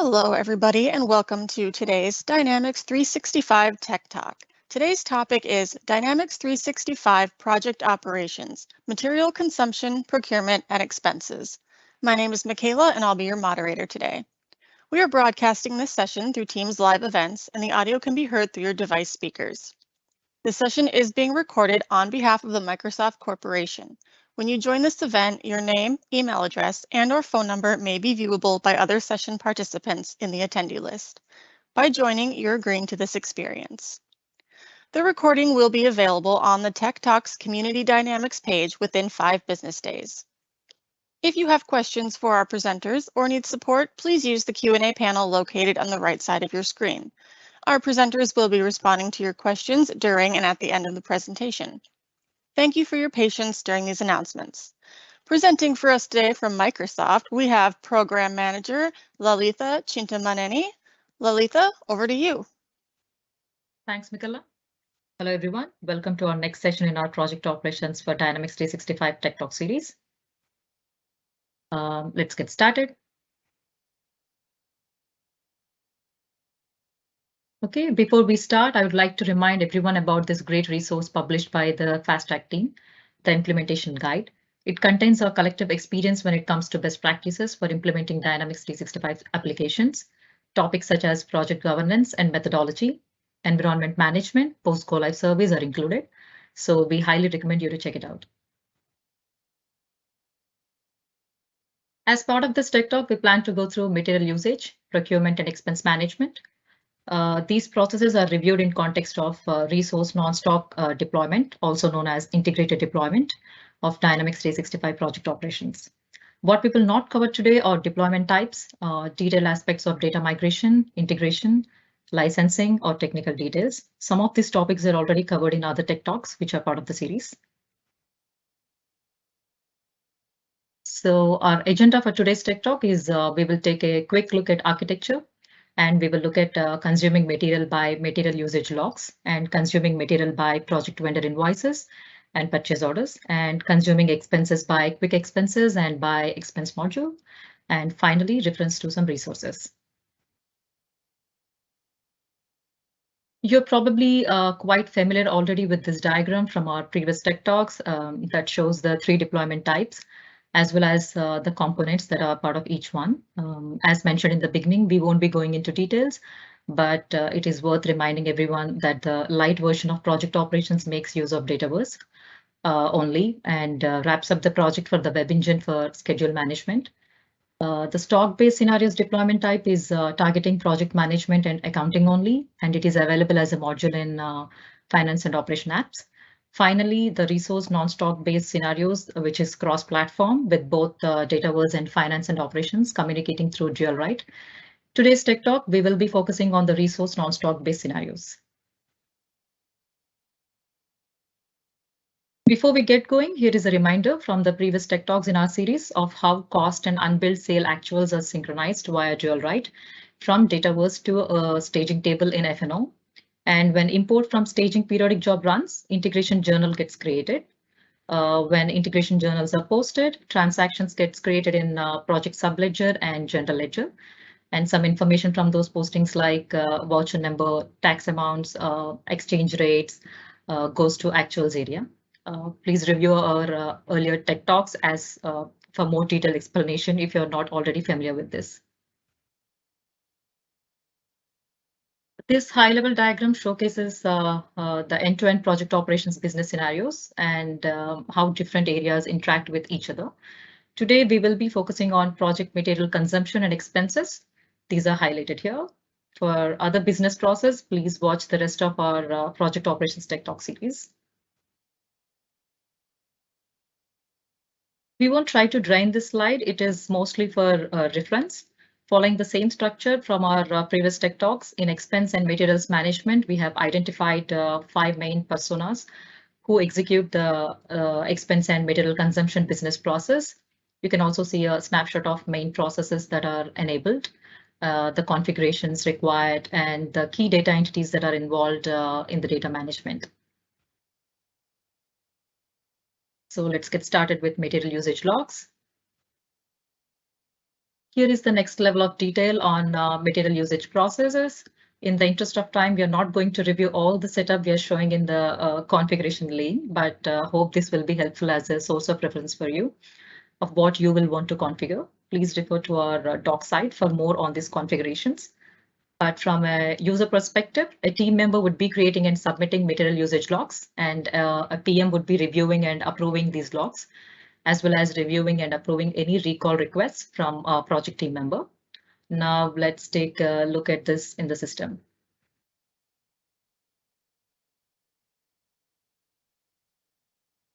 Hello, everybody, and welcome to today's Dynamics 365 Tech Talk. Today's topic is Dynamics 365 Project Operations, Material Consumption, Procurement, and Expenses. My name is Michaela, and I'll be your moderator today. We are broadcasting this session through Teams live events, and the audio can be heard through your device speakers. This session is being recorded on behalf of the Microsoft Corporation. When you join this event, your name, email address, and/or phone number may be viewable by other session participants in the attendee list. By joining, you're agreeing to this experience. The recording will be available on the Tech Talks Community Dynamics page within 5 business days. If you have questions for our presenters or need support, please use the Q&A panel located on the right side of your screen. Our presenters will be responding to your questions during and at the end of the presentation. Thank you for your patience during these announcements. Presenting for us today from Microsoft, we have Program Manager Lalitha Chintamaneni. Lalitha, over to you. Thanks, Michaela. Hello, everyone. Welcome to our next session in our Project Operations for Dynamics 365 Tech Talk series. Let's get started. Okay, before we start, I would like to remind everyone about this great resource published by the Fast Track team, the Implementation Guide. It contains our collective experience when it comes to best practices for implementing Dynamics 365 applications. Topics such as project governance and methodology, environment management, post-go-live surveys are included. So we highly recommend you to check it out. As part of this tech talk, we plan to go through material usage, procurement, and expense management. These processes are reviewed in context of resource non-stop deployment, also known as integrated deployment of Dynamics 365 project operations. What we will not cover today are deployment types, detailed aspects of data migration, integration, licensing, or technical details. Some of these topics are already covered in other tech talks, which are part of the series. So our agenda for today's tech talk is we will take a quick look at architecture, and we will look at consuming material by material usage logs and consuming material by project vendor invoices and purchase orders, and consuming expenses by quick expenses and by expense module, and finally reference to some resources. You're probably quite familiar already with this diagram from our previous tech talks that shows the 3 deployment types, as well as the components that are part of each one. As mentioned in the beginning, we won't be going into details, but it is worth reminding everyone that the light version of project operations makes use of Dataverse only and wraps up the project for the web engine for schedule management. The stock-based scenarios deployment type is targeting project management and accounting only, and it is available as a module in finance and operation apps. Finally, the resource non-stock based scenarios, which is cross-platform with both Dataverse and finance and operations communicating through dual write. Today's tech talk, we will be focusing on the resource non-stock based scenarios. Before we get going, here is a reminder from the previous tech talks in our series of how cost and unbilled sale actuals are synchronized via dual write from Dataverse to a staging table in F&O. And when import from staging periodic job runs, integration journal gets created. When integration journals are posted, transactions gets created in project subledger and general ledger. And some information from those postings like voucher number, tax amounts, exchange rates goes to actuals area. Please review our earlier tech talks as for more detailed explanation if you're not already familiar with this. This high-level diagram showcases the end-to-end project operations business scenarios and how different areas interact with each other. Today, we will be focusing on project material consumption and expenses. These are highlighted here. For other business process, please watch the rest of our project operations tech talk series. We won't try to drain this slide. It is mostly for reference. Following the same structure from our previous tech talks, in expense and materials management, we have identified 5 main personas who execute the expense and material consumption business process. You can also see a snapshot of main processes that are enabled, the configurations required, and the key data entities that are involved in the data management. So let's get started with material usage logs. Here is the next level of detail on material usage processes. In the interest of time, we are not going to review all the setup we are showing in the configuration lane, but hope this will be helpful as a source of reference for you of what you will want to configure. Please refer to our doc site for more on these configurations. But from a user perspective, a team member would be creating and submitting material usage logs, and a PM would be reviewing and approving these logs, as well as reviewing and approving any recall requests from a project team member. Now let's take a look at this in the system.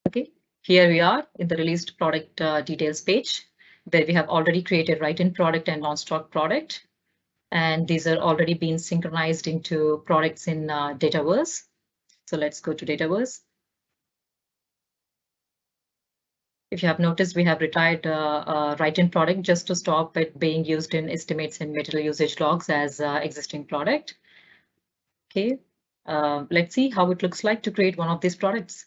Okay, here we are in the released product details page, where we have already created write-in product and non-stock product. And these are already being synchronized into products in Dataverse. So let's go to Dataverse. If you have noticed, we have retired write-in product just to stop it being used in estimates and material usage logs as existing product. Okay, let's see how it looks like to create one of these products.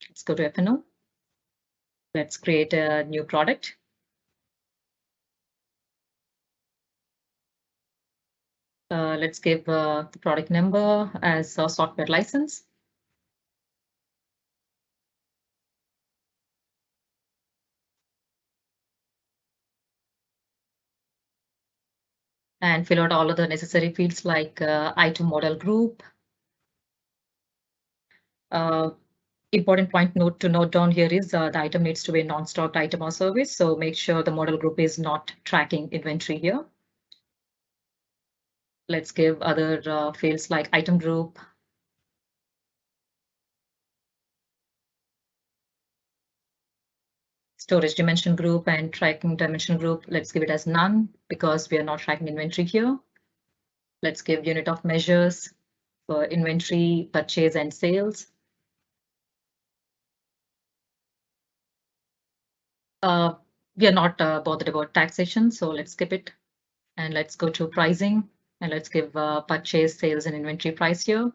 Let's go to F&O. Let's create a new product. Let's give the product number as a software license. And fill out all of the necessary fields like item model group. Important point to note down here is the item needs to be a non-stocked item or service. So make sure the model group is not tracking inventory here. Let's give other fields like item group, storage dimension group, and tracking dimension group. Let's give it as none because we are not tracking inventory here. Let's give unit of measures for inventory, purchase, and sales. We are not bothered about taxation, so let's skip it. And let's go to pricing, and let's give purchase, sales, and inventory price here.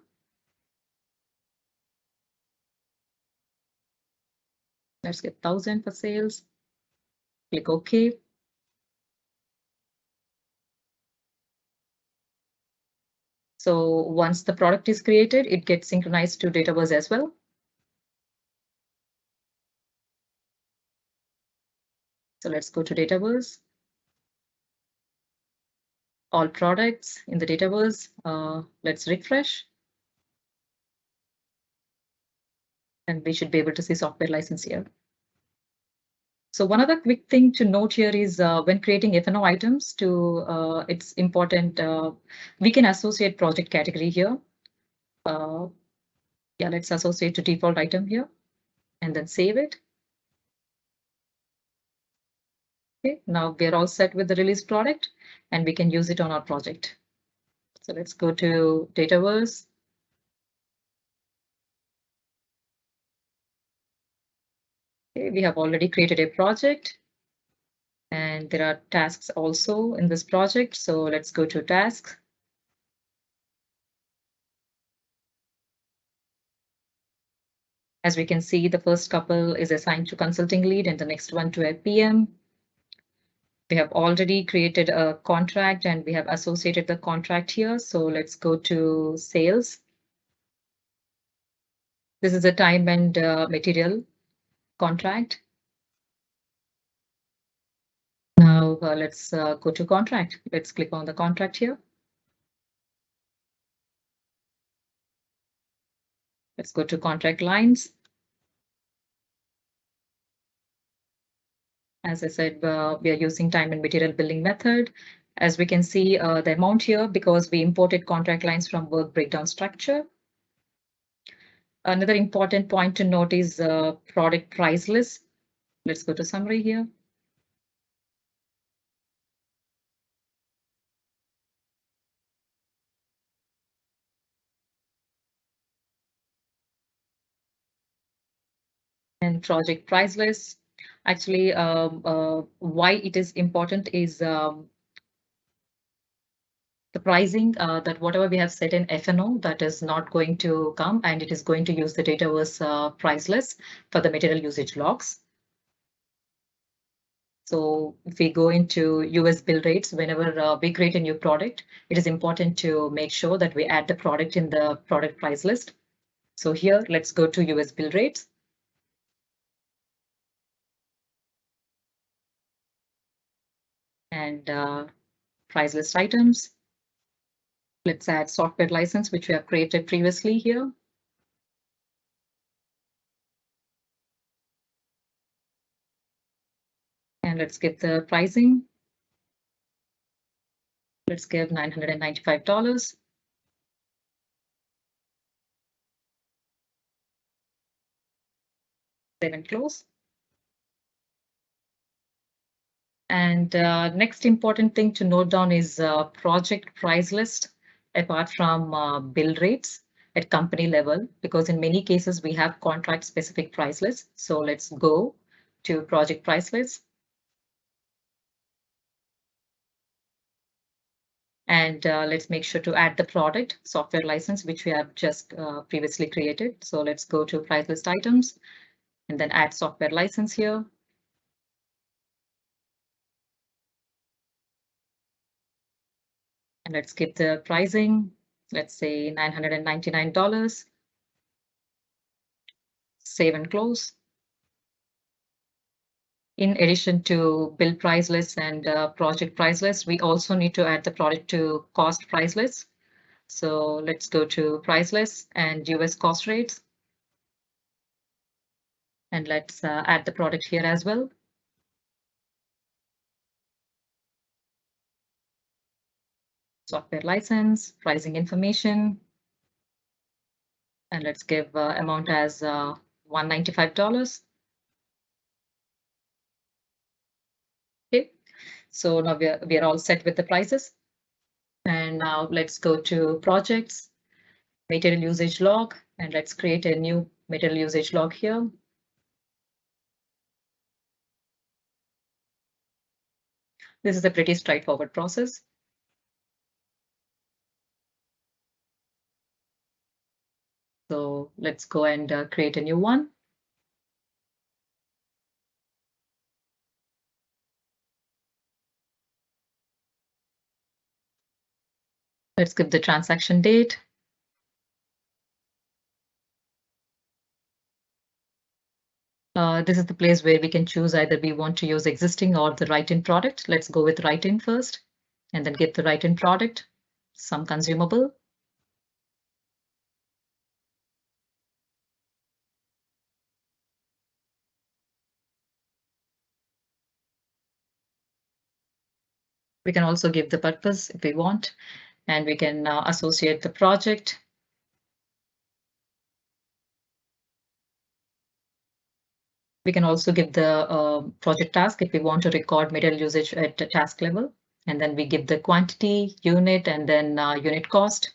Let's get 1,000 for sales. Click OK. So once the product is created, it gets synchronized to Dataverse as well. So let's go to Dataverse. All products in the Dataverse. Let's refresh. And we should be able to see software license here. So one other quick thing to note here is when creating F&O items, it's important, we can associate project category here. Yeah, let's associate to default item here and then save it. Okay, now we're all set with the released product and we can use it on our project. So let's go to Dataverse. Okay, we have already created a project and there are tasks also in this project. So let's go to tasks. As we can see, the first couple is assigned to consulting lead and the next one to a PM. We have already created a contract and we have associated the contract here. So let's go to sales. This is a time and material contract. Now let's go to contract. Let's click on the contract here. Let's go to contract lines. As I said, we are using time and material billing method. As we can see the amount here because we imported contract lines from work breakdown structure. Another important point to note is product price list. Let's go to summary here. And project price list. Actually, why it is important is the pricing that whatever we have set in F&O, that is not going to come and it is going to use the Dataverse price list for the material usage logs. So if we go into US bill rates, whenever we create a new product, it is important to make sure that we add the product in the product price list. So here, let's go to US bill rates. And price list items. Let's add software license, which we have created previously here. And let's give the pricing. Let's give $995. Save and close. And next important thing to note down is project price list apart from bill rates at company level, because in many cases we have contract specific price lists. So let's go to project price list. And let's make sure to add the product software license, which we have just previously created. So let's go to price list items and then add software license here. And let's give the pricing, let's say $999. Save and close. In addition to bill price list and project price list, we also need to add the product to cost price list. So let's go to price list and US cost rates. And let's add the product here as well. Software license, pricing information. And let's give amount as $195. Okay, so now we are all set with the prices. And now let's go to projects, material usage log, and let's create a new material usage log here. This is a pretty straightforward process. So let's go and create a new one. Let's give the transaction date. This is the place where we can choose either we want to use existing or the write-in product. Let's go with write-in first and then get the write-in product, some consumable. We can also give the purpose if we want, and we can associate the project. We can also give the project task if we want to record material usage at the task level. And then we give the quantity, unit, and then unit cost.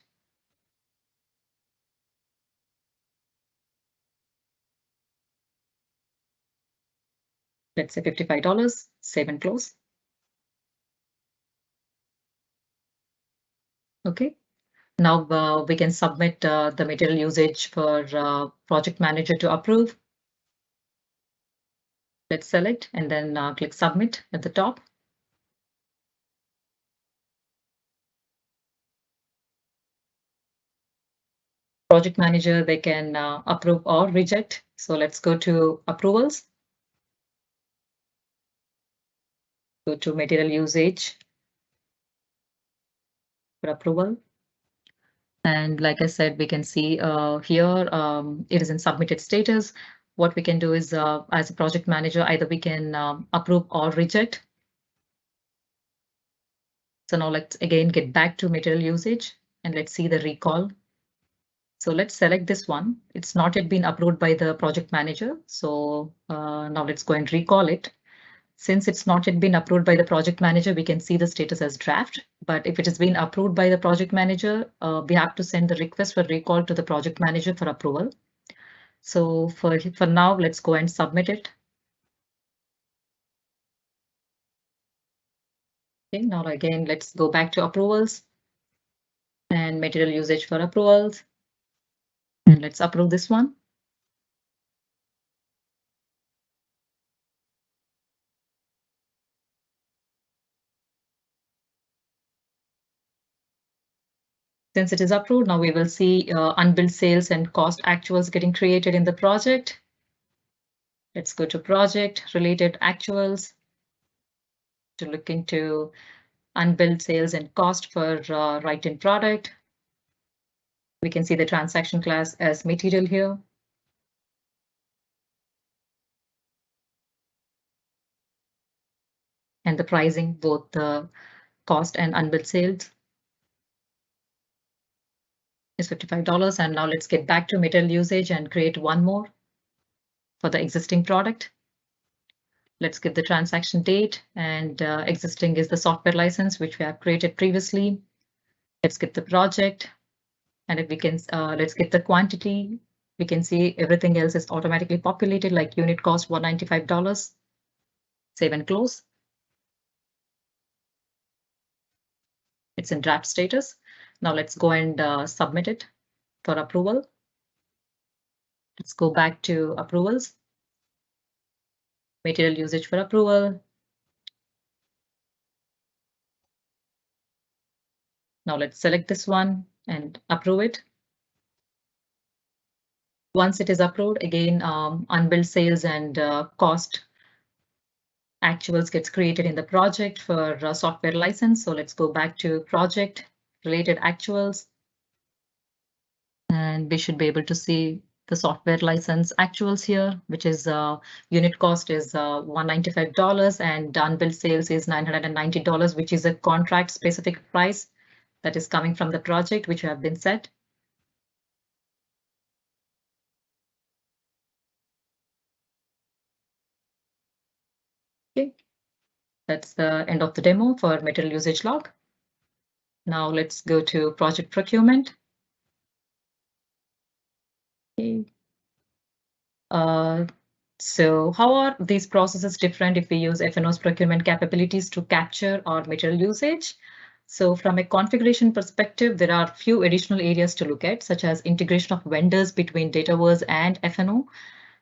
Let's say $55, save and close. Okay, now we can submit the material usage for project manager to approve. Let's select and then click submit at the top. Project manager, they can approve or reject. So let's go to approvals. Go to material usage for approval. And like I said, we can see here it is in submitted status. What we can do is as a project manager, either we can approve or reject. So now let's again get back to material usage and let's see the recall. So let's select this one. It's not yet been approved by the project manager. So now let's go and recall it. Since it's not yet been approved by the project manager, we can see the status as draft. But if it has been approved by the project manager, we have to send the request for recall to the project manager for approval. So for now, let's go and submit it. Okay, now again, let's go back to approvals and material usage for approvals. And let's approve this one. Since it is approved, now we will see unbilled sales and cost actuals getting created in the project. Let's go to project related actuals to look into unbilled sales and cost for write-in product. We can see the transaction class as material here. And the pricing, both the cost and unbilled sales, is $55. And now let's get back to material usage and create one more for the existing product. Let's give the transaction date, and existing is the software license, which we have created previously. Let's get the project, and if we can, let's get the quantity. We can see everything else is automatically populated, like unit cost $195. Save and close. It's in draft status. Now let's go and submit it for approval. Let's go back to approvals. Material usage for approval. Now let's select this one and approve it. Once it is approved, again, unbilled sales and cost actuals gets created in the project for software license. So let's go back to project related actuals. And we should be able to see the software license actuals here, which is unit cost is $195 and unbilled sales is $990, which is a contract specific price that is coming from the project, which have been set. Okay, that's the end of the demo for material usage log. Now let's go to project procurement. Okay. So how are these processes different if we use F&O's procurement capabilities to capture our material usage? So from a configuration perspective, there are few additional areas to look at, such as integration of vendors between Dataverse and F&O,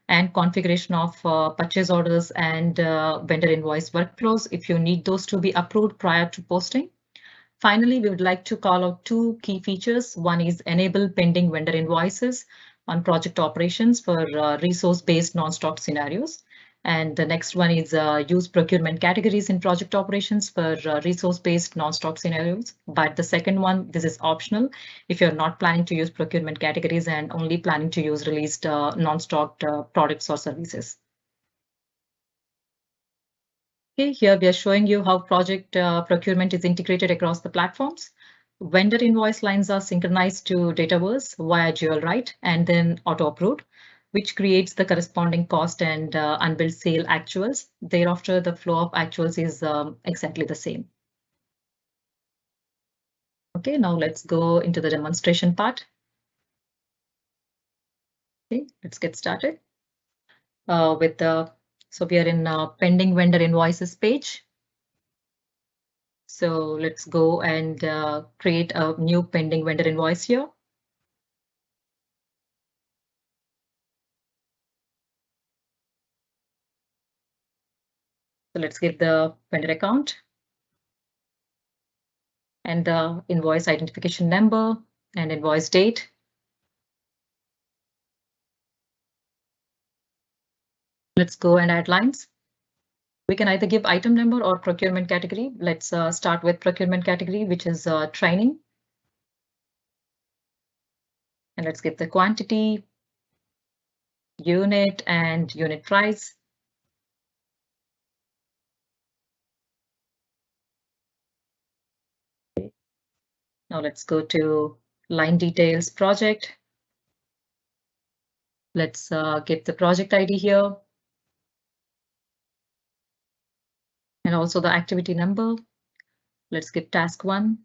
and configuration of purchase orders and vendor invoice workflows if you need those to be approved prior to posting. Finally, we would like to call out two key features. One is enable pending vendor invoices on project operations for resource-based non-stock scenarios. And the next one is use procurement categories in project operations for resource-based non-stock scenarios. But the second one, this is optional if you're not planning to use procurement categories and only planning to use released non-stocked products or services. Okay, here we are showing you how project procurement is integrated across the platforms. Vendor invoice lines are synchronized to Dataverse via GeoWrite and then auto-approved, which creates the corresponding cost and unbilled sale actuals. Thereafter, the flow of actuals is exactly the same. Okay, now let's go into the demonstration part. Okay, let's get started with the. So we are in pending vendor invoices page. So let's go and create a new pending vendor invoice here. So let's give the vendor account and the invoice identification number and invoice date. Let's go and add lines. We can either give item number or procurement category. Let's start with procurement category, which is training. And let's give the quantity, unit, and unit price. Okay. Now let's go to line details project. Let's give the project ID here. And also the activity number. Let's give task 1.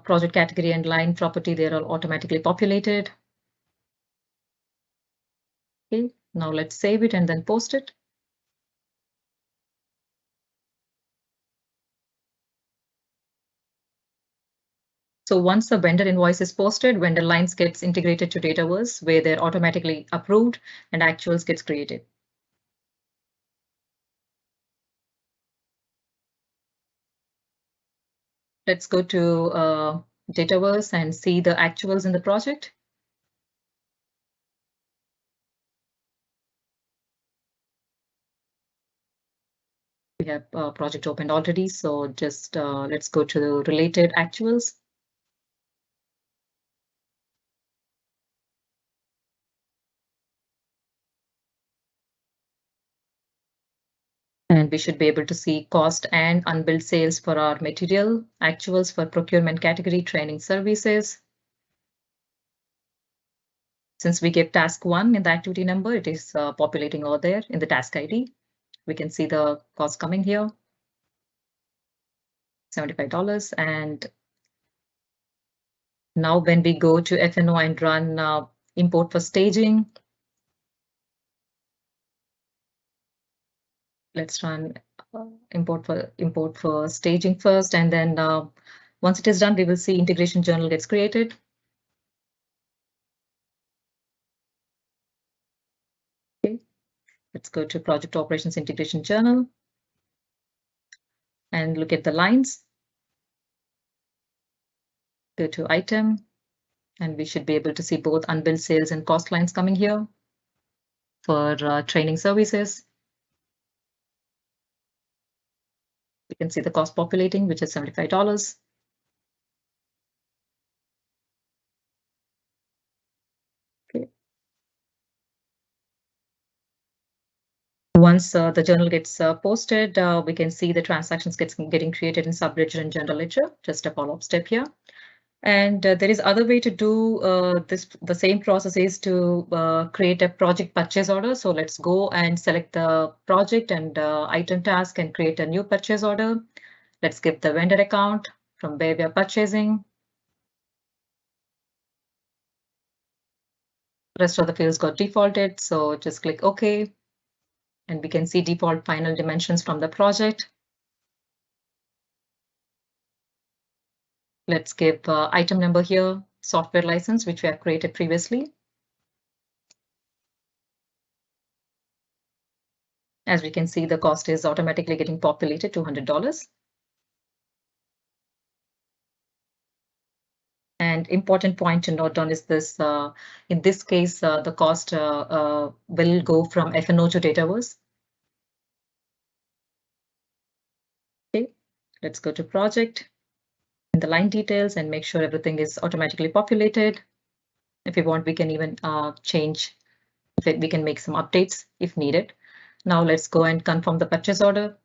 Project category and line property, they're all automatically populated. Okay, now let's save it and then post it. So once the vendor invoice is posted, vendor lines gets integrated to Dataverse where they're automatically approved and actuals gets created. Let's go to Dataverse and see the actuals in the project. We have a project opened already, so just let's go to the related actuals. And we should be able to see cost and unbilled sales for our material, actuals for procurement category, training services. Since we gave task 1 in the activity number, it is populating over there in the task ID. We can see the cost coming here, $75. And now when we go to F&O and run import for staging, let's run import for staging first, and then once it is done, we will see integration journal gets created. Okay, let's go to project operations integration journal and look at the lines. Go to item, and we should be able to see both unbilled sales and cost lines coming here for training services. We can see the cost populating, which is $75. Okay. Once the journal gets posted, we can see the transactions getting created in subledger and general ledger. Just a follow-up step here. And there is other way to do this. The same process is to create a project purchase order. So let's go and select the project and item task and create a new purchase order. Let's give the vendor account from where we are purchasing. Rest of the fields got defaulted, so just click OK. And we can see default final dimensions from the project. Let's give item number here, software license, which we have created previously. As we can see, the cost is automatically getting populated, $200. And important point to note down is this, in this case, the cost will go from F&O to Dataverse. Okay, let's go to project in the line details and make sure everything is automatically populated. If we want, we can even change, we can make some updates if needed. Now let's go and confirm the purchase order.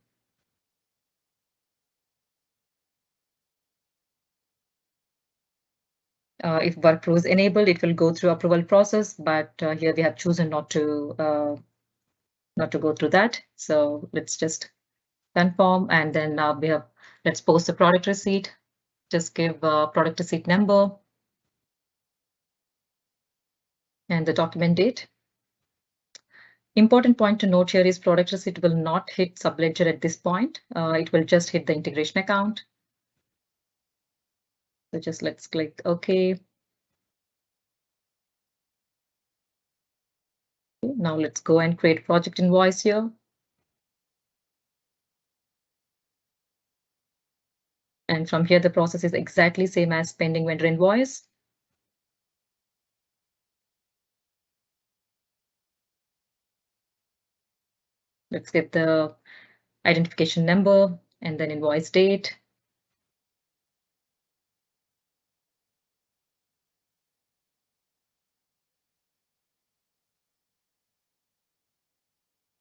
If workflow is enabled, it will go through approval process, but here we have chosen not to go through that. So let's just confirm, and then let's post the product receipt. Just give product receipt number and the document date. Important point to note here is product receipt will not hit subledger at this point. It will just hit the integration account. So just let's click OK. Now let's go and create project invoice here. And from here, the process is exactly same as pending vendor invoice. Let's get the identification number and then invoice date.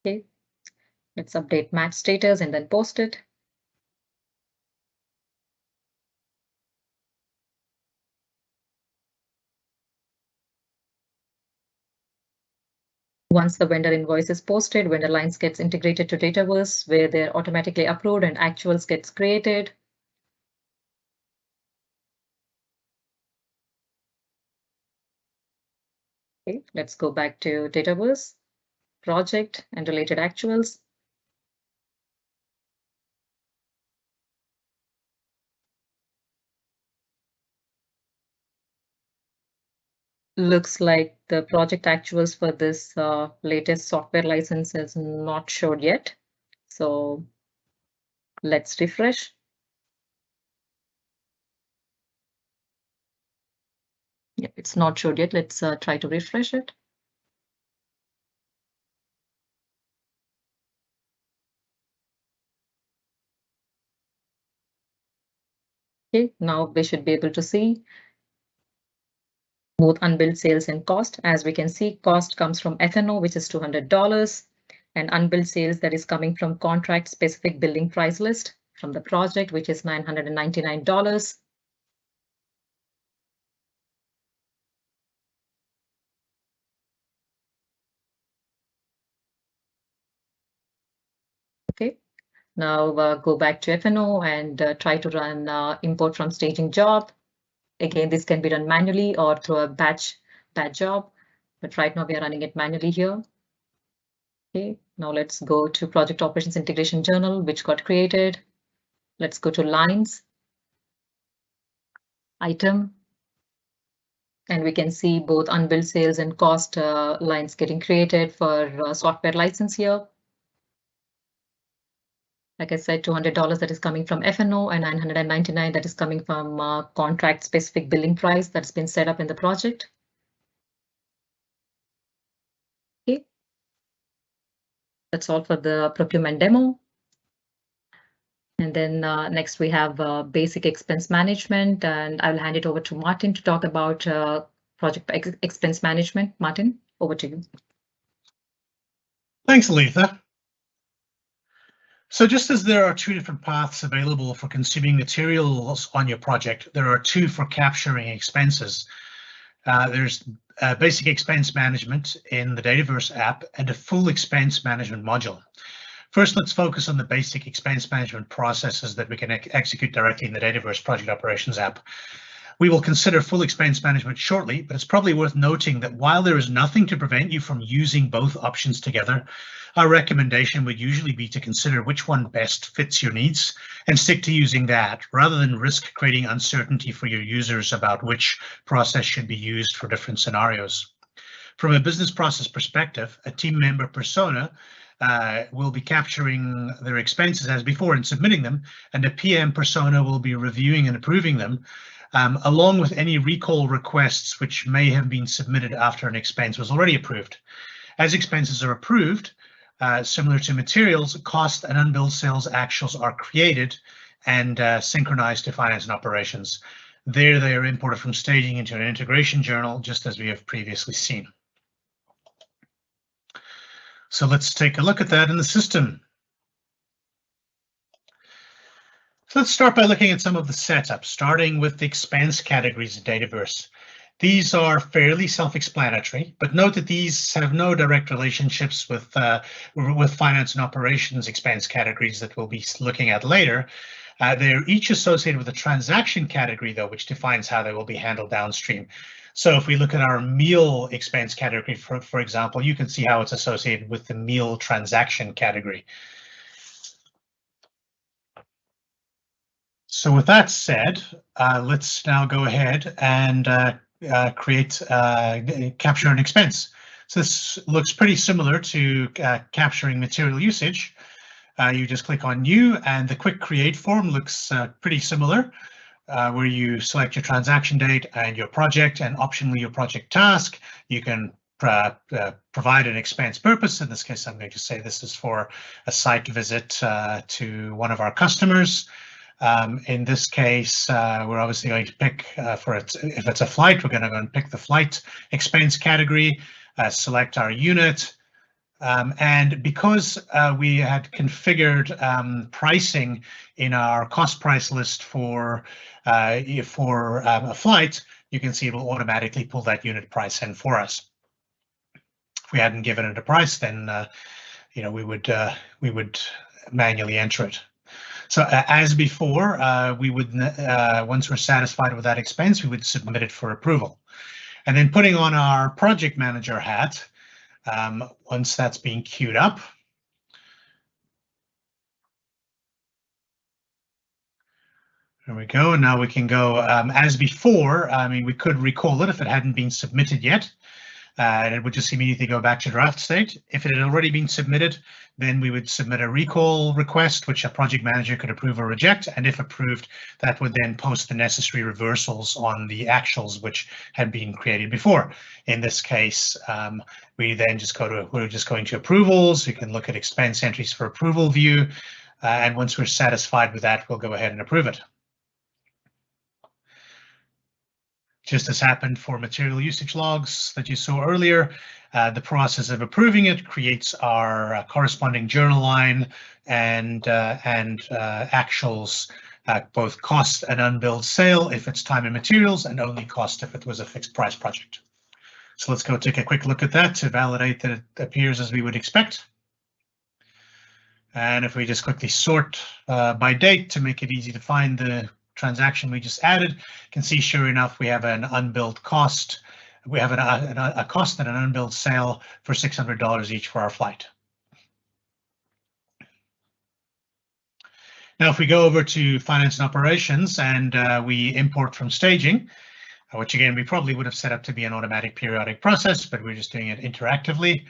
Okay, let's update match status and then post it. Once the vendor invoice is posted, vendor lines gets integrated to Dataverse where they're automatically approved and actuals gets created. Okay, let's go back to Dataverse, project and related actuals. Looks like the project actuals for this latest software license is not showed yet. So let's refresh. Yeah, it's not showed yet. Let's try to refresh it. Okay, now we should be able to see both unbilled sales and cost. As we can see, cost comes from F&O, which is $200, and unbilled sales that is coming from contract specific billing price list from the project, which is $999. Okay, now go back to F&O and try to run import from staging job. Again, this can be done manually or through a batch job, but right now we are running it manually here. Okay, now let's go to project operations integration journal, which got created. Let's go to lines, item, and we can see both unbilled sales and cost lines getting created for software license here. Like I said, $200 that is coming from F&O and $999 that is coming from contract specific billing price that's been set up in the project. Okay, that's all for the procurement demo. And then next we have basic expense management, and I'll hand it over to Martin to talk about project expense management. Martin, over to you. Thanks, Aletha. So just as there are two different paths available for consuming materials on your project, there are two for capturing expenses. There's basic expense management in the Dataverse app and a full expense management module. First, let's focus on the basic expense management processes that we can execute directly in the Dataverse Project Operations app. We will consider full expense management shortly, but it's probably worth noting that while there is nothing to prevent you from using both options together, our recommendation would usually be to consider which one best fits your needs and stick to using that, rather than risk creating uncertainty for your users about which process should be used for different scenarios. From a business process perspective, a team member persona will be capturing their expenses as before and submitting them, and a PM persona will be reviewing and approving them, along with any recall requests which may have been submitted after an expense was already approved. As expenses are approved, similar to materials, cost and unbilled sales actuals are created and synchronized to finance and operations. There they are imported from staging into an integration journal, just as we have previously seen. So let's take a look at that in the system. So let's start by looking at some of the setup, starting with the expense categories in Dataverse. These are fairly self-explanatory, but note that these have no direct relationships with finance and operations expense categories that we'll be looking at later. They're each associated with a transaction category, though, which defines how they will be handled downstream. So if we look at our meal expense category, for example, you can see how it's associated with the meal transaction category. So with that said, let's now go ahead and capture an expense. So this looks pretty similar to capturing material usage. You just click on New, and the quick create form looks pretty similar, where you select your transaction date and your project, and optionally your project task. You can provide an expense purpose. In this case, I'm going to say this is for a site visit to one of our customers. In this case, we're obviously going to pick if it's a flight, we're going to go and pick the flight expense category, select our unit. And because we had configured pricing in our cost price list for a flight, you can see it will automatically pull that unit price in for us. If we hadn't given it a price, then we would manually enter it. So as before, we would once we're satisfied with that expense, we would submit it for approval. And then putting on our project manager hat, once that's being queued up, there we go. And now we can go as before. I mean, we could recall it if it hadn't been submitted yet. and it would just immediately go back to draft state. If it had already been submitted, then we would submit a recall request, which a project manager could approve or reject. And if approved, that would then post the necessary reversals on the actuals which had been created before. In this case, we're just going to approvals. You can look at expense entries for approval view. And once we're satisfied with that, we'll go ahead and approve it. Just as happened for material usage logs that you saw earlier, the process of approving it creates our corresponding journal line and actuals, both cost and unbilled sale if it's time and materials, and only cost if it was a fixed price project. So let's go take a quick look at that to validate that it appears as we would expect. And if we just quickly sort by date to make it easy to find the transaction we just added, you can see sure enough we have an unbilled cost. We have a cost and an unbilled sale for $600 each for our flight. Now, if we go over to finance and operations and we import from staging, which again we probably would have set up to be an automatic periodic process, but we're just doing it interactively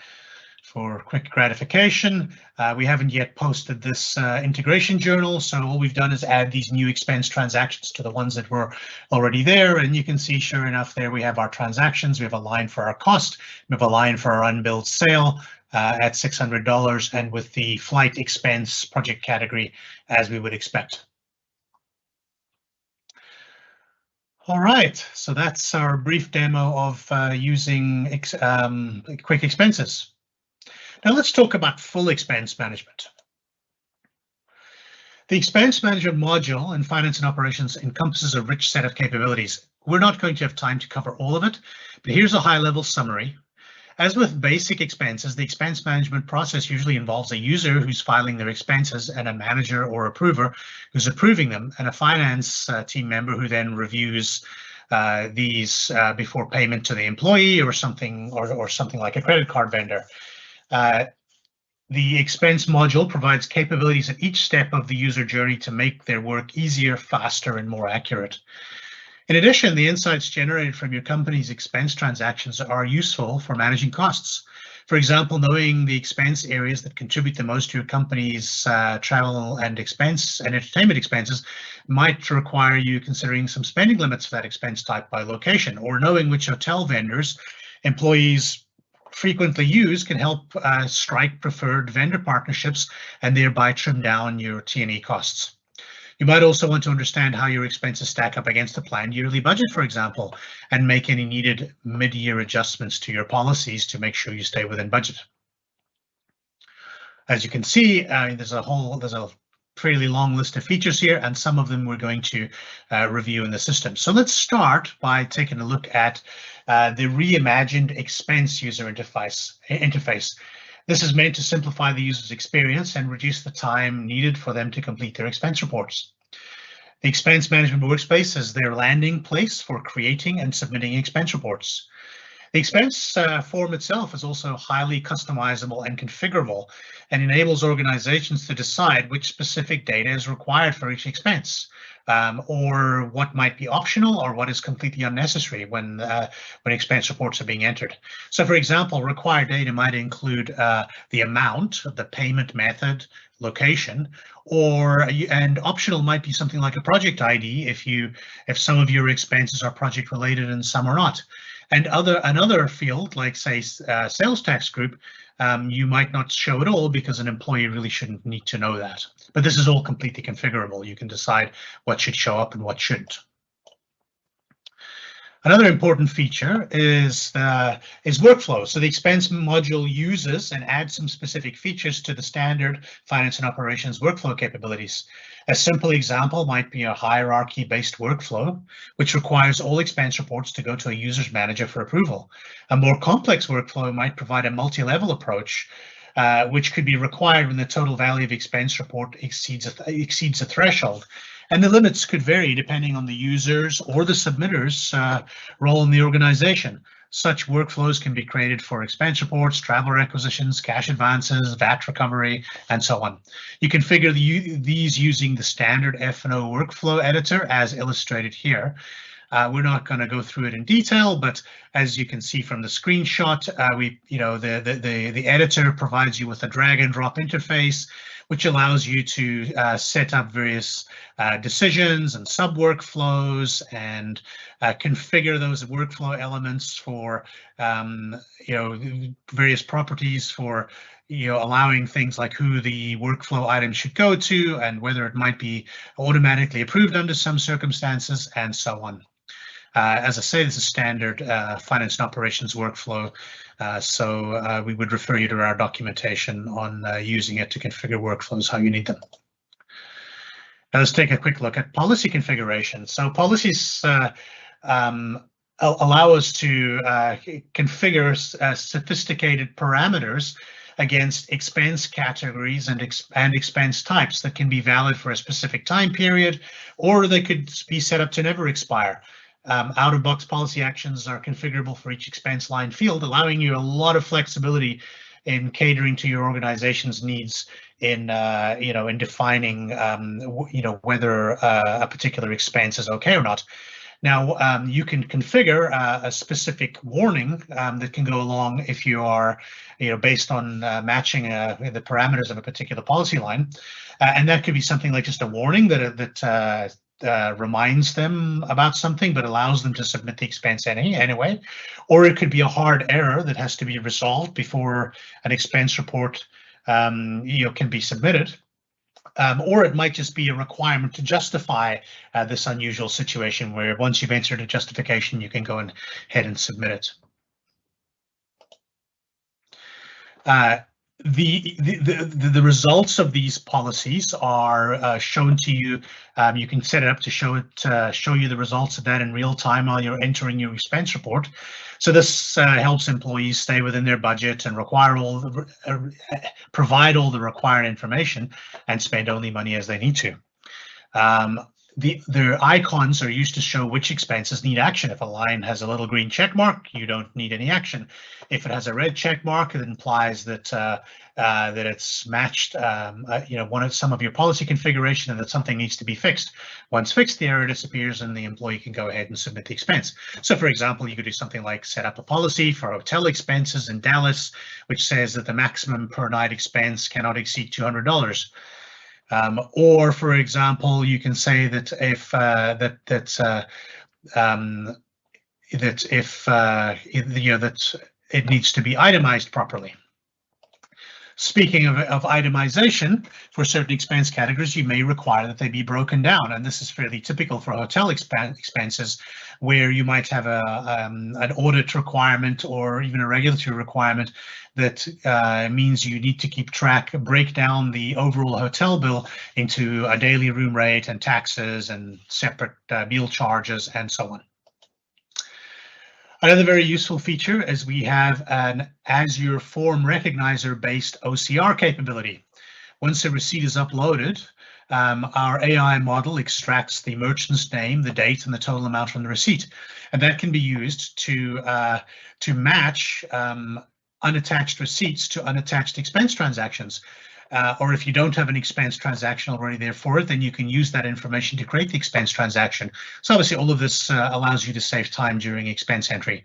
for quick gratification. We haven't yet posted this integration journal, so all we've done is add these new expense transactions to the ones that were already there, and you can see sure enough there we have our transactions. We have a line for our cost, we have a line for our unbilled sale at $600, and with the flight expense project category as we would expect. All right, so that's our brief demo of using quick expenses. Now let's talk about full expense management. The expense management module in finance and operations encompasses a rich set of capabilities. We're not going to have time to cover all of it, but here's a high-level summary. As with basic expenses, the expense management process usually involves a user who's filing their expenses and a manager or approver who's approving them, and a finance team member who then reviews these before payment to the employee or something like a credit card vendor. The expense module provides capabilities at each step of the user journey to make their work easier, faster, and more accurate. In addition, the insights generated from your company's expense transactions are useful for managing costs. For example, knowing the expense areas that contribute the most to your company's travel and expense and entertainment expenses might require you considering some spending limits for that expense type by location, or knowing which hotel vendors employees frequently use can help strike preferred vendor partnerships and thereby trim down your T&E costs. You might also want to understand how your expenses stack up against the planned yearly budget, for example, and make any needed mid-year adjustments to your policies to make sure you stay within budget. As you can see, there's a fairly long list of features here, and some of them we're going to review in the system. So let's start by taking a look at the reimagined expense user interface. This is meant to simplify the user's experience and reduce the time needed for them to complete their expense reports. The expense management workspace is their landing place for creating and submitting expense reports. The expense form itself is also highly customizable and configurable, and enables organizations to decide which specific data is required for each expense, or what might be optional or what is completely unnecessary when expense reports are being entered. So, for example, required data might include the amount, the payment method, location, and optional might be something like a project ID if some of your expenses are project related and some are not. And another field, like say sales tax group, you might not show at all because an employee really shouldn't need to know that. But this is all completely configurable. You can decide what should show up and what shouldn't. Another important feature is workflow. So the expense module uses and adds some specific features to the standard finance and operations workflow capabilities. A simple example might be a hierarchy-based workflow, which requires all expense reports to go to a user's manager for approval. A more complex workflow might provide a multi-level approach, which could be required when the total value of expense report exceeds a threshold. And the limits could vary depending on the users or the submitter's role in the organization. Such workflows can be created for expense reports, travel requisitions, cash advances, VAT recovery, and so on. You configure these using the standard F&O workflow editor as illustrated here. We're not going to go through it in detail, but as you can see from the screenshot, the editor provides you with a drag and drop interface, which allows you to set up various decisions and sub workflows and configure those workflow elements for various properties for allowing things like who the workflow item should go to and whether it might be automatically approved under some circumstances and so on. As I say, this is standard finance and operations workflow, so we would refer you to our documentation on using it to configure workflows how you need them. Now let's take a quick look at policy configuration. So policies allow us to configure sophisticated parameters against expense categories and expense types that can be valid for a specific time period, or they could be set up to never expire. Out-of-box policy actions are configurable for each expense line field, allowing you a lot of flexibility in catering to your organization's needs in in defining whether a particular expense is okay or not. Now, you can configure a specific warning that can go along if you are, based on matching the parameters of a particular policy line, and that could be something like just a warning that reminds them about something but allows them to submit the expense anyway, or it could be a hard error that has to be resolved before an expense report can be submitted. Or it might just be a requirement to justify this unusual situation where once you've entered a justification, you can go ahead and submit it. The results of these policies are shown to you. You can set it up to show you the results of that in real time while you're entering your expense report. So this helps employees stay within their budget and provide all the required information and spend only money as they need to. Their icons are used to show which expenses need action. If a line has a little green check mark, you don't need any action. If it has a red check mark, it implies that that it's matched some of your policy configuration and that something needs to be fixed. Once fixed, the error disappears and the employee can go ahead and submit the expense. So for example, you could do something like set up a policy for hotel expenses in Dallas, which says that the maximum per night expense cannot exceed $200. Or, for example, you can say that it needs to be itemized properly. Speaking of itemization, for certain expense categories, you may require that they be broken down, and this is fairly typical for hotel expenses, where you might have an audit requirement or even a regulatory requirement that means you need to break down the overall hotel bill into a daily room rate and taxes and separate meal charges and so on. Another very useful feature is we have an Azure Form Recognizer based OCR capability. Once a receipt is uploaded, our AI model extracts the merchant's name, the date, and the total amount from the receipt, and that can be used to match unattached receipts to unattached expense transactions. Or if you don't have an expense transaction already there for it, then you can use that information to create the expense transaction. So obviously all of this allows you to save time during expense entry.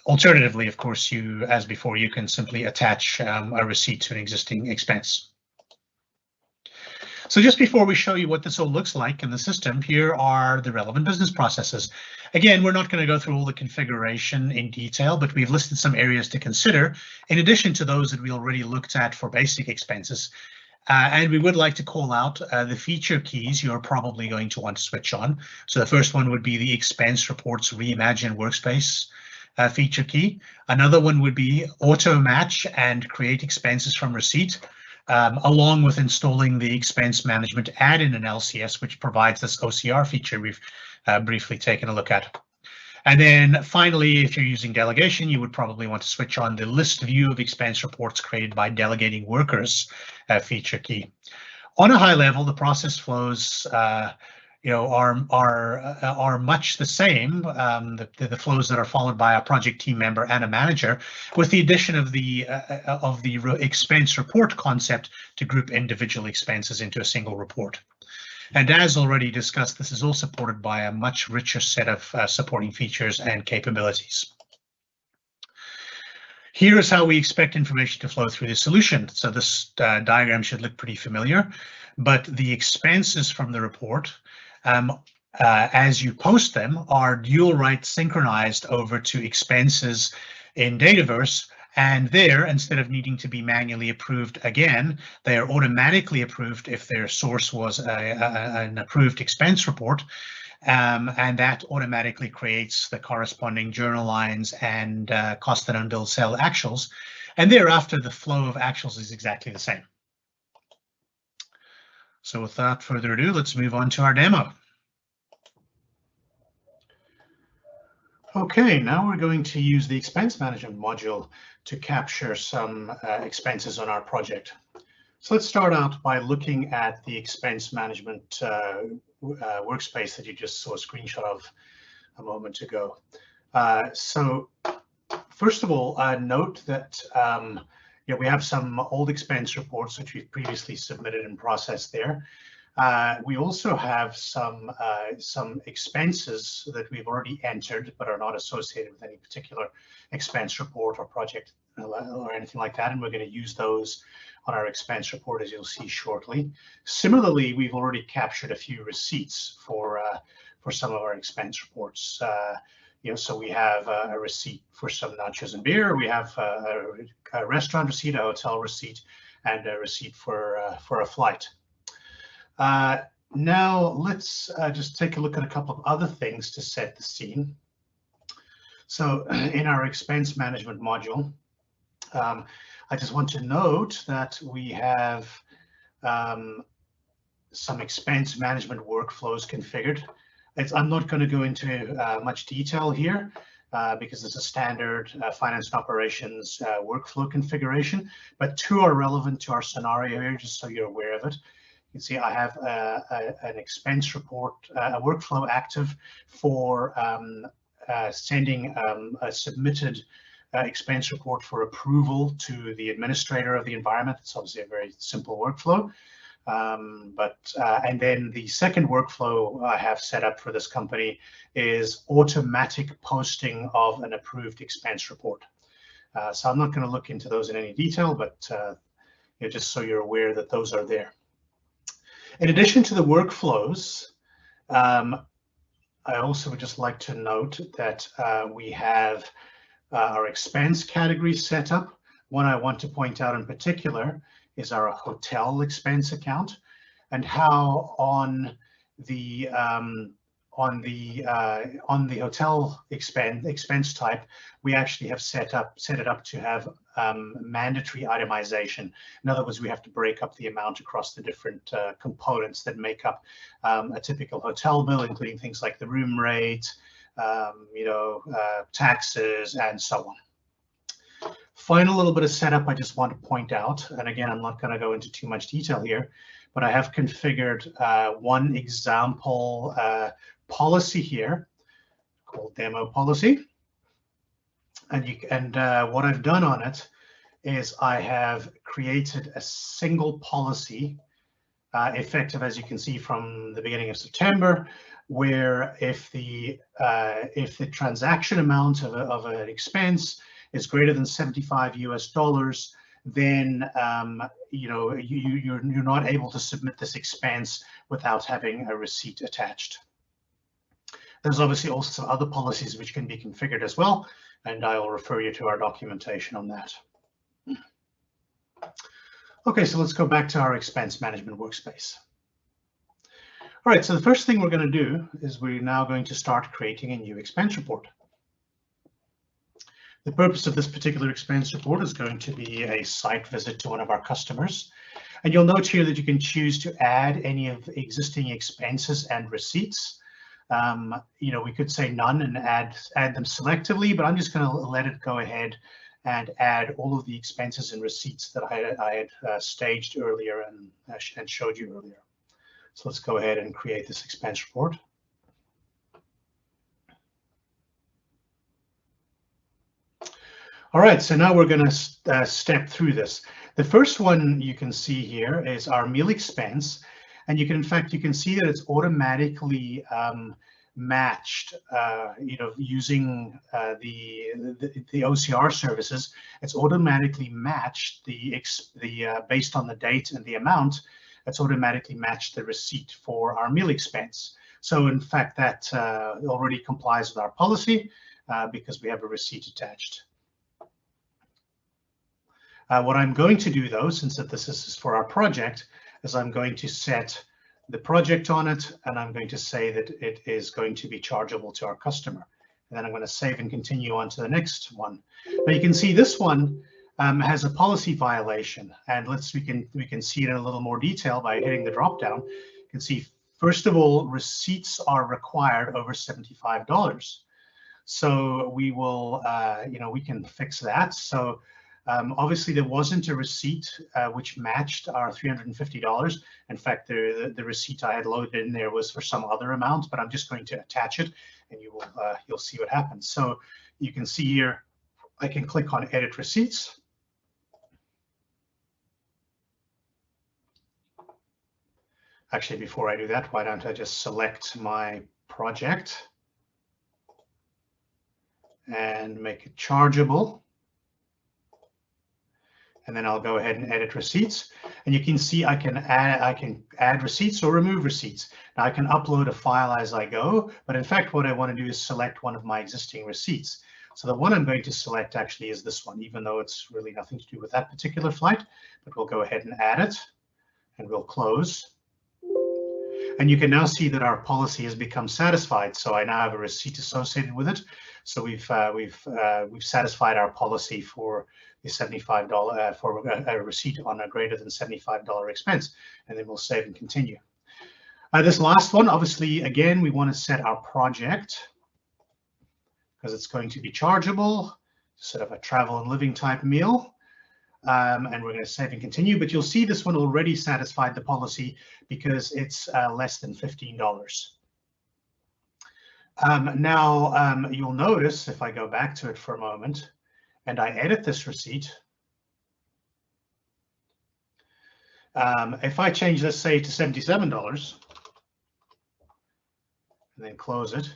Alternatively, of course, as before, you can simply attach a receipt to an existing expense. So just before we show you what this all looks like in the system, here are the relevant business processes. Again, we're not going to go through all the configuration in detail, but we've listed some areas to consider in addition to those that we already looked at for basic expenses. And we would like to call out the feature keys you're probably going to want to switch on. So the first one would be the Expense Reports Reimagine Workspace feature key. Another one would be Auto Match and Create Expenses from Receipt, along with installing the Expense Management add-in in LCS, which provides this OCR feature we've briefly taken a look at. And then finally, if you're using delegation, you would probably want to switch on the list view of expense reports created by delegating workers feature key. On a high level, the process flows are much the same, the flows that are followed by a project team member and a manager, with the addition of the expense report concept to group individual expenses into a single report. And as already discussed, this is all supported by a much richer set of supporting features and capabilities. Here is how we expect information to flow through the solution. So this diagram should look pretty familiar, but the expenses from the report, as you post them, are dual write synchronized over to expenses in Dataverse. And there, instead of needing to be manually approved again, they are automatically approved if their source was an approved expense report. And that automatically creates the corresponding journal lines and cost and unbilled sale actuals. And thereafter, the flow of actuals is exactly the same. So without further ado, let's move on to our demo. Okay, now we're going to use the expense management module to capture some expenses on our project. So let's start out by looking at the expense management workspace that you just saw a screenshot of a moment ago. So first of all, note that we have some old expense reports which we've previously submitted and processed there. We also have some expenses that we've already entered but are not associated with any particular expense report or project or anything like that, and we're going to use those on our expense report, as you'll see shortly. Similarly, we've already captured a few receipts for some of our expense reports. So we have a receipt for some nachos and beer. We have a restaurant receipt, a hotel receipt, and a receipt for a flight. Now let's just take a look at a couple of other things to set the scene. So in our expense management module, I just want to note that we have some expense management workflows configured. I'm not going to go into much detail here because it's a standard finance and operations workflow configuration, but two are relevant to our scenario here, just so you're aware of it. You can see I have an expense report, a workflow active for sending a submitted expense report for approval to the administrator of the environment. It's obviously a very simple workflow. And then the second workflow I have set up for this company is automatic posting of an approved expense report. So I'm not going to look into those in any detail, but just so you're aware that those are there. In addition to the workflows, I also would just like to note that we have our expense categories set up. One I want to point out in particular is our hotel expense account, and how on the hotel expense type, we actually have set it up to have mandatory itemization. In other words, we have to break up the amount across the different components that make up a typical hotel bill, including things like the room rate, taxes, and so on. Final little bit of setup I just want to point out, and again, I'm not going to go into too much detail here, but I have configured one example policy here called demo policy, and what I've done on it is I have created a single policy effective, as you can see, from the beginning of September, where if the transaction amount of an expense is greater than $75 US, then you're not able to submit this expense without having a receipt attached. There's obviously also some other policies which can be configured as well, and I will refer you to our documentation on that. Okay, so let's go back to our expense management workspace. All right, so the first thing we're going to do is we're now going to start creating a new expense report. The purpose of this particular expense report is going to be a site visit to one of our customers. And you'll note here that you can choose to add any of the existing expenses and receipts. We could say none and add them selectively, but I'm just going to let it go ahead and add all of the expenses and receipts that I had staged earlier and showed you earlier. So let's go ahead and create this expense report. All right, so now we're going to step through this. The first one you can see here is our meal expense. And you can, in fact, you can see that it's automatically matched, using the OCR services. It's automatically matched based on the date and the amount. It's automatically matched the receipt for our meal expense. So in fact, that already complies with our policy because we have a receipt attached. What I'm going to do, though, since this is for our project, is I'm going to set the project on it, and I'm going to say that it is going to be chargeable to our customer. And then I'm going to save and continue on to the next one. Now you can see this one has a policy violation, and we can see it in a little more detail by hitting the drop down. You can see, first of all, receipts are required over $75. So we will, we can fix that. So obviously there wasn't a receipt which matched our $350. In fact, the receipt I had loaded in there was for some other amount, but I'm just going to attach it, and you'll see what happens. So you can see here, I can click on Edit Receipts. Actually, before I do that, why don't I just select my project and make it chargeable. And then I'll go ahead and edit receipts. And you can see I can add receipts or remove receipts. Now I can upload a file as I go, but in fact, what I want to do is select one of my existing receipts. So the one I'm going to select actually is this one, even though it's really nothing to do with that particular flight, but we'll go ahead and add it, and we'll close. And you can now see that our policy has become satisfied. So I now have a receipt associated with it. So we've satisfied our policy for the $75 for a receipt on a greater than $75 expense, and then we'll save and continue. This last one, obviously, again, we want to set our project because it's going to be chargeable, sort of a travel and living type meal. And we're going to save and continue, but you'll see this one already satisfied the policy because it's less than $15. Now, you'll notice if I go back to it for a moment and I edit this receipt, if I change this, say, to $77 and then close it,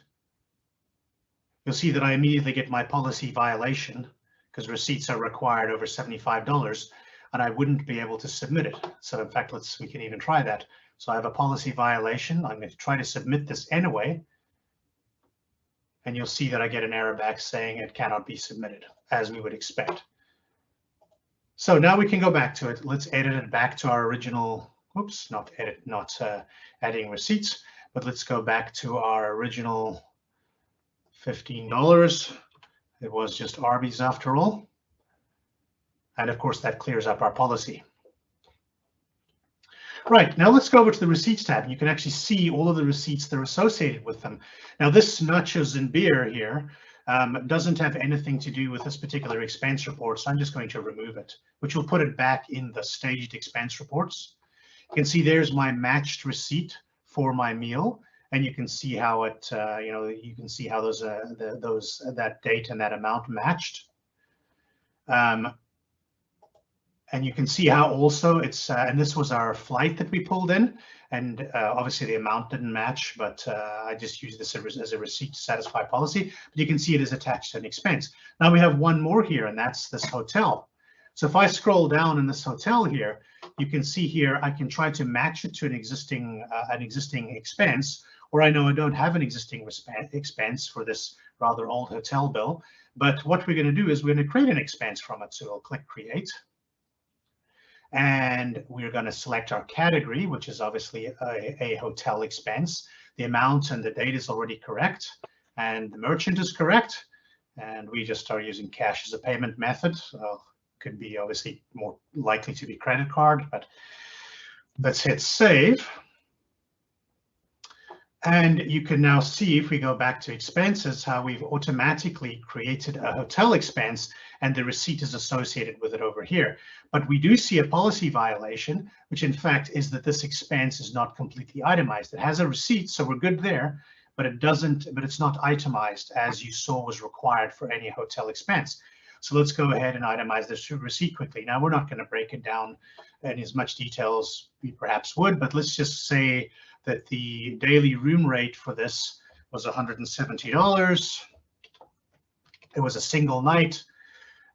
you'll see that I immediately get my policy violation because receipts are required over $75, and I wouldn't be able to submit it. So in fact, we can even try that. So I have a policy violation. I'm going to try to submit this anyway, and you'll see that I get an error back saying it cannot be submitted, as we would expect. So now we can go back to it. Let's edit it back to our original, whoops, not adding receipts, but let's go back to our original $15. It was just Arby's after all. And of course, that clears up our policy. Right, now let's go over to the Receipts tab. And you can actually see all of the receipts that are associated with them. Now this nachos and beer here doesn't have anything to do with this particular expense report, so I'm just going to remove it, which will put it back in the staged expense reports. You can see there's my matched receipt for my meal. And you can see how it, you can see how that date and that amount matched. And you can see how also it's, and this was our flight that we pulled in, and obviously the amount didn't match, but I just used this as a receipt to satisfy policy. But you can see it is attached to an expense. Now we have one more here, and that's this hotel. So if I scroll down in this hotel here, you can see here I can try to match it to an existing expense. Or I know I don't have an existing expense for this rather old hotel bill, but what we're going to do is we're going to create an expense from it. So we'll click Create, and we're going to select our category, which is obviously a hotel expense. The amount and the date is already correct, and the merchant is correct, and we just are using cash as a payment method. Could be obviously more likely to be credit card, but let's hit Save. And you can now see, if we go back to expenses, how we've automatically created a hotel expense and the receipt is associated with it over here. But we do see a policy violation, which in fact is that this expense is not completely itemized. It has a receipt, so we're good there, but it's not itemized as you saw was required for any hotel expense. So let's go ahead and itemize this receipt quickly. Now we're not going to break it down in as much detail as we perhaps would, but let's just say that the daily room rate for this was $170. It was a single night,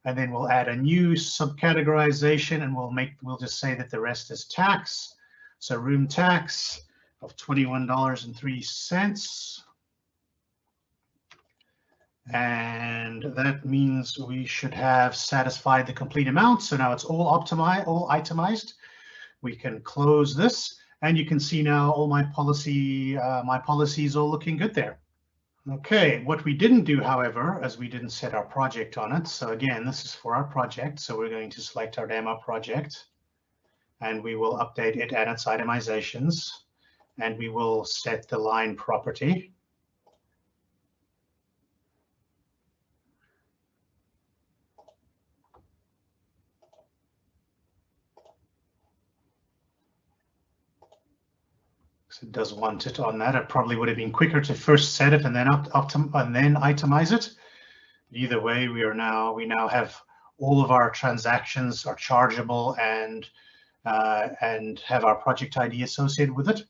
and then we'll add a new subcategorization, and we'll just say that the rest is tax. So room tax of $21.03. And that means we should have satisfied the complete amount. So now it's all optimized, all itemized. We can close this, and you can see now all my policies all looking good there. Okay, what we didn't do, however, as we didn't set our project on it. So again, this is for our project. So we're going to select our demo project, and we will update it and its itemizations, and we will set the line property. It does want it on that. It probably would have been quicker to first set it and then itemize it. Either way, we now have all of our transactions are chargeable and have our project ID associated with it.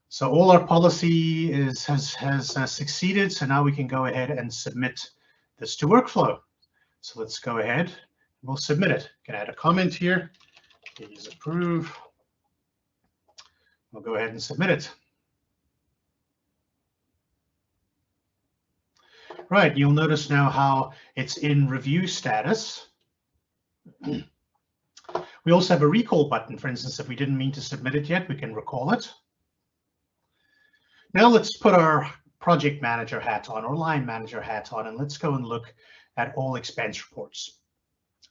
So all our policy has succeeded. So now we can go ahead and submit this to workflow. So let's go ahead. We'll submit it. Can add a comment here. Please approve. We'll go ahead and submit it. Right, you'll notice now how it's in review status. We also have a recall button. For instance, if we didn't mean to submit it yet, we can recall it. Now let's put our project manager hat on or line manager hat on, and let's go and look at all expense reports.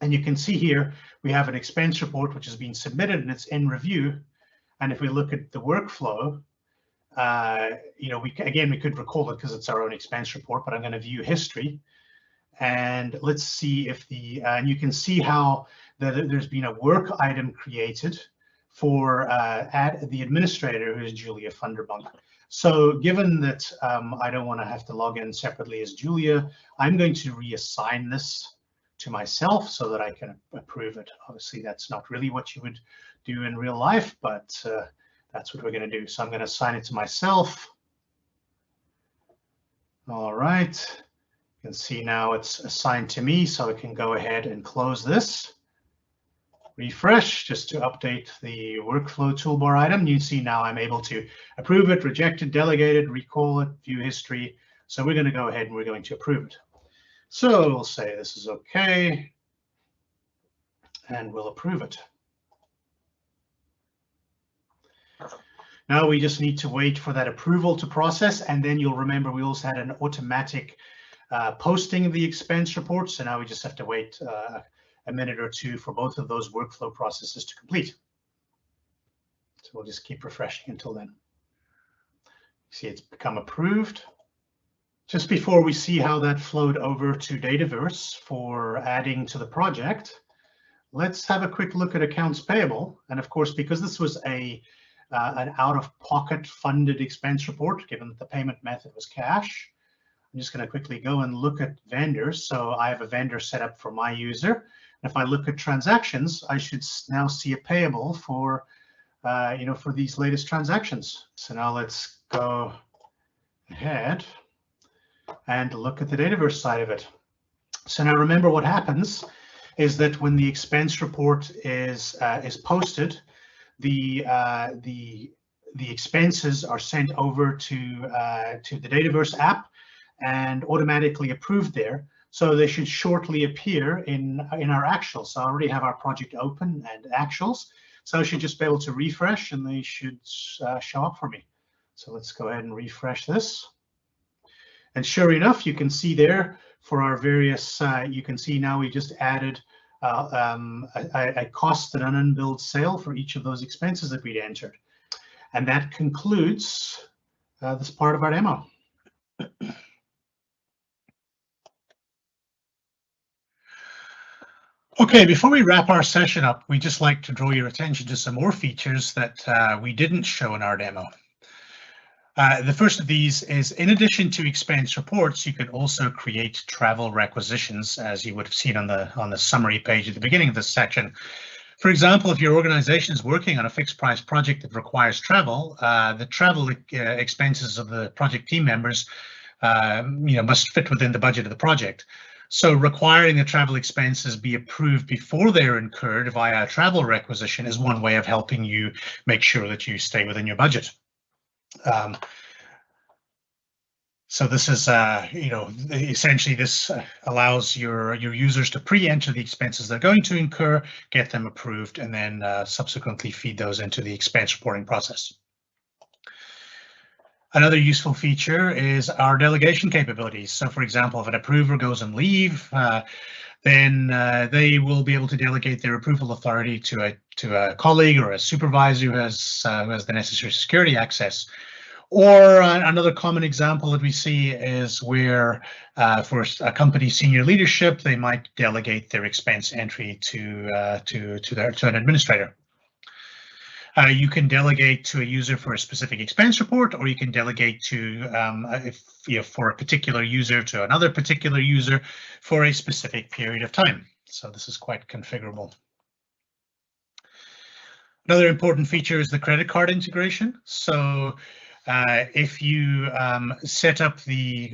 And you can see here, we have an expense report which has been submitted and it's in review. And if we look at the workflow, we could recall it because it's our own expense report, but I'm going to view history. And let's see if and you can see how there's been a work item created for the administrator, who is Julia Funderbunk. So given that I don't want to have to log in separately as Julia, I'm going to reassign this to myself so that I can approve it. Obviously, that's not really what you would do in real life, but that's what we're going to do. So I'm going to assign it to myself. All right. You can see now it's assigned to me, so I can go ahead and close this. Refresh just to update the workflow toolbar item. You see now I'm able to approve it, reject it, delegate it, recall it, view history. So we're going to go ahead and we're going to approve it. So we'll say this is okay, and we'll approve it. Now we just need to wait for that approval to process, and then you'll remember we also had an automatic posting of the expense report. So now we just have to wait a minute or two for both of those workflow processes to complete. So we'll just keep refreshing until then. See, it's become approved. Just before we see how that flowed over to Dataverse for adding to the project, let's have a quick look at accounts payable. And of course, because this was an out-of-pocket funded expense report, given that the payment method was cash, I'm just going to quickly go and look at vendors. So I have a vendor set up for my user. And if I look at transactions, I should now see a payable for, for these latest transactions. So now let's go ahead and look at the Dataverse side of it. So now remember what happens is that when the expense report is posted, the expenses are sent over to the Dataverse app and automatically approved there. So they should shortly appear in our actuals. So I already have our project open and actuals. So I should just be able to refresh and they should show up for me. So let's go ahead and refresh this. And sure enough, you can see there for our various, you can see now we just added a cost and an unbilled sale for each of those expenses that we'd entered. And that concludes this part of our demo. Okay, before we wrap our session up, we'd just like to draw your attention to some more features that we didn't show in our demo. The first of these is, in addition to expense reports, you can also create travel requisitions, as you would have seen on the summary page at the beginning of this section. For example, if your organization is working on a fixed price project that requires travel, the travel expenses of the project team members must fit within the budget of the project. So requiring the travel expenses be approved before they're incurred via a travel requisition is one way of helping you make sure that you stay within your budget. So this is, essentially this allows your users to pre-enter the expenses they're going to incur, get them approved, and then subsequently feed those into the expense reporting process. Another useful feature is our delegation capabilities. So for example, if an approver goes on leave, then they will be able to delegate their approval authority to a colleague or a supervisor who has the necessary security access. Or another common example that we see is where for a company's senior leadership, they might delegate their expense entry to an administrator. You can delegate to a user for a specific expense report, or you can delegate to, for a particular user to another particular user for a specific period of time. So this is quite configurable. Another important feature is the credit card integration. So if you set up the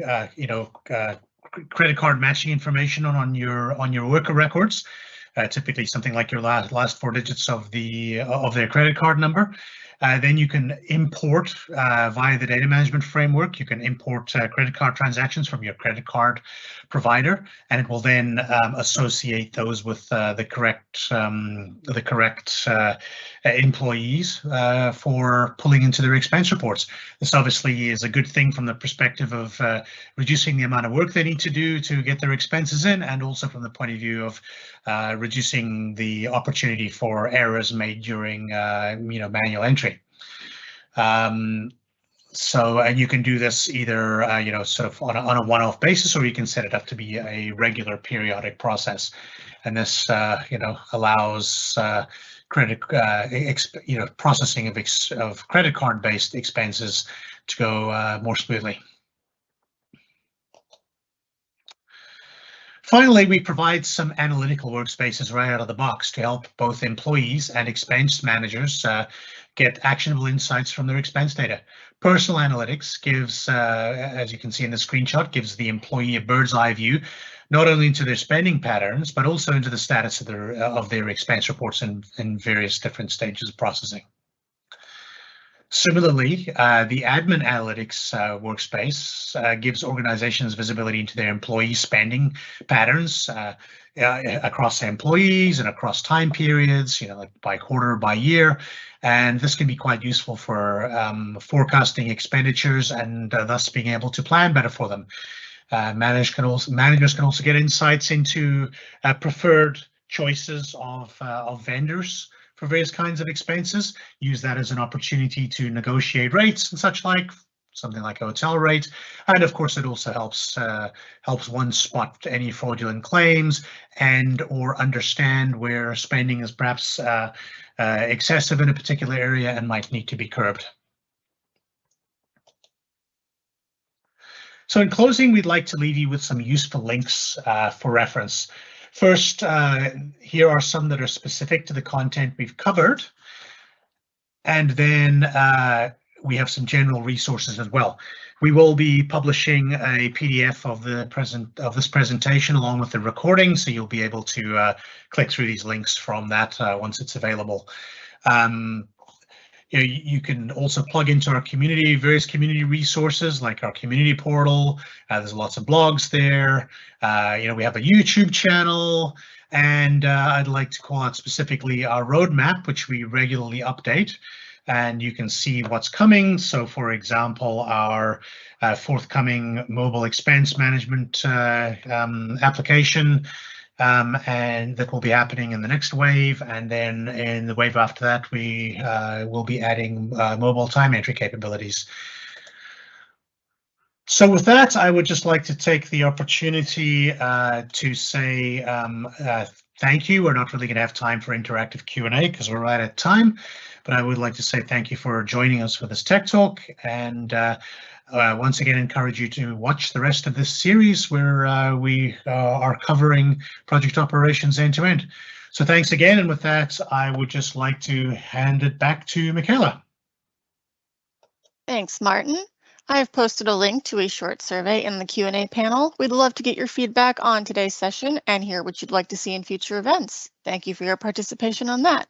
credit card matching information on your worker records, typically something like your last 4 digits of their credit card number, then you can import via the data management framework. You can import credit card transactions from your credit card provider, and it will then associate those with the correct employees for pulling into their expense reports. This obviously is a good thing from the perspective of reducing the amount of work they need to do to get their expenses in, and also from the point of view of reducing the opportunity for errors made during manual entry. So, and you can do this either, sort of on a one-off basis, or you can set it up to be a regular periodic process. And this, allows processing of credit card-based expenses to go more smoothly. Finally, we provide some analytical workspaces right out of the box to help both employees and expense managers get actionable insights from their expense data. Personal analytics gives, as you can see in the screenshot, gives the employee a bird's eye view, not only into their spending patterns, but also into the status of their expense reports in various different stages of processing. Similarly, the admin analytics workspace gives organizations visibility into their employee spending patterns across employees and across time periods, like by quarter, by year. And this can be quite useful for forecasting expenditures and thus being able to plan better for them. Managers can also get insights into preferred choices of vendors for various kinds of expenses, use that as an opportunity to negotiate rates and such like, something like a hotel rate. And of course, it also helps one spot any fraudulent claims and or understand where spending is perhaps excessive in a particular area and might need to be curbed. So in closing, we'd like to leave you with some useful links for reference. First, here are some that are specific to the content we've covered. And then we have some general resources as well. We will be publishing a PDF of this presentation along with the recording, so you'll be able to click through these links from that once it's available. You can also plug into our community, various community resources like our community portal. There's lots of blogs there. We have a YouTube channel, and I'd like to call out specifically our roadmap, which we regularly update, and you can see what's coming. So, for example, our forthcoming mobile expense management application. And that will be happening in the next wave, and then in the wave after that we will be adding mobile time entry capabilities. So with that, I would just like to take the opportunity to say thank you. We're not really going to have time for interactive Q&A because we're right at time, but I would like to say thank you for joining us for this Tech Talk, and once again encourage you to watch the rest of this series where we are covering project operations end to end. So thanks again, and with that, I would just like to hand it back to Michaela. Thanks, Martin. I have posted a link to a short survey in the Q&A panel. We'd love to get your feedback on today's session and hear what you'd like to see in future events. Thank you for your participation on that.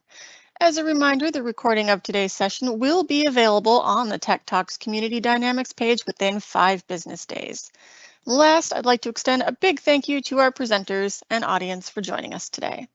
As a reminder, the recording of today's session will be available on the Tech Talks Community Dynamics page within 5 business days. Last, I'd like to extend a big thank you to our presenters and audience for joining us today.